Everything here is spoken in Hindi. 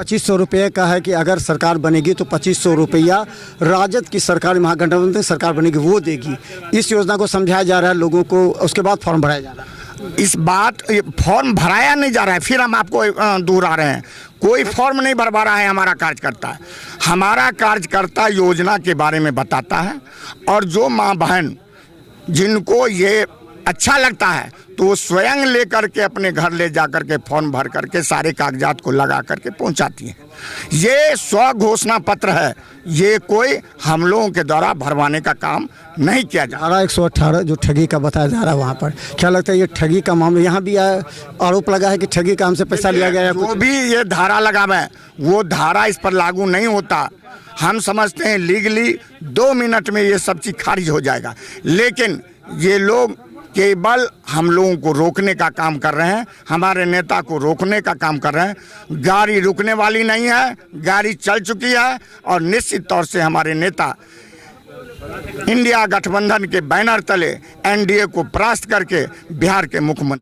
2500 रुपये का है कि अगर सरकार बनेगी तो 2500 रुपया राजद की सरकार, महागठबंधन सरकार बनेगी वो देगी। इस योजना को समझाया जा रहा है लोगों को, उसके बाद फॉर्म भराया जा रहा है। इस बात फॉर्म भराया नहीं जा रहा है, फिर हम आपको दोहरा रहे हैं, कोई फॉर्म नहीं भरवा रहा है हमारा कार्यकर्ता। हमारा कार्यकर्ता योजना के बारे में बताता है और जो माँ बहन जिनको ये अच्छा लगता है तो वो स्वयं लेकर के अपने घर ले जा कर के फॉर्म भर करके सारे कागजात को लगा करके पहुंचाती हैं। ये स्व घोषणा पत्र है, ये कोई हम लोगों के द्वारा भरवाने का काम नहीं किया जा रहा। 118 जो ठगी का बताया जा रहा है, वहाँ पर क्या लगता है ये ठगी का मामला, यहाँ भी आरोप लगा है कि ठगी काम से पैसा लिया गया है। जो भी ये धारा लगावे वो धारा इस पर लागू नहीं होता। हम समझते हैं लीगली 2 मिनट में ये सब चीज़ खारिज हो जाएगा, लेकिन ये लोग केवल हम लोगों को रोकने का काम कर रहे हैं, हमारे नेता को रोकने का काम कर रहे हैं। गाड़ी रुकने वाली नहीं है, गाड़ी चल चुकी है और निश्चित तौर से हमारे नेता इंडिया गठबंधन के बैनर तले एनडीए को परास्त करके बिहार के मुख्यमंत्री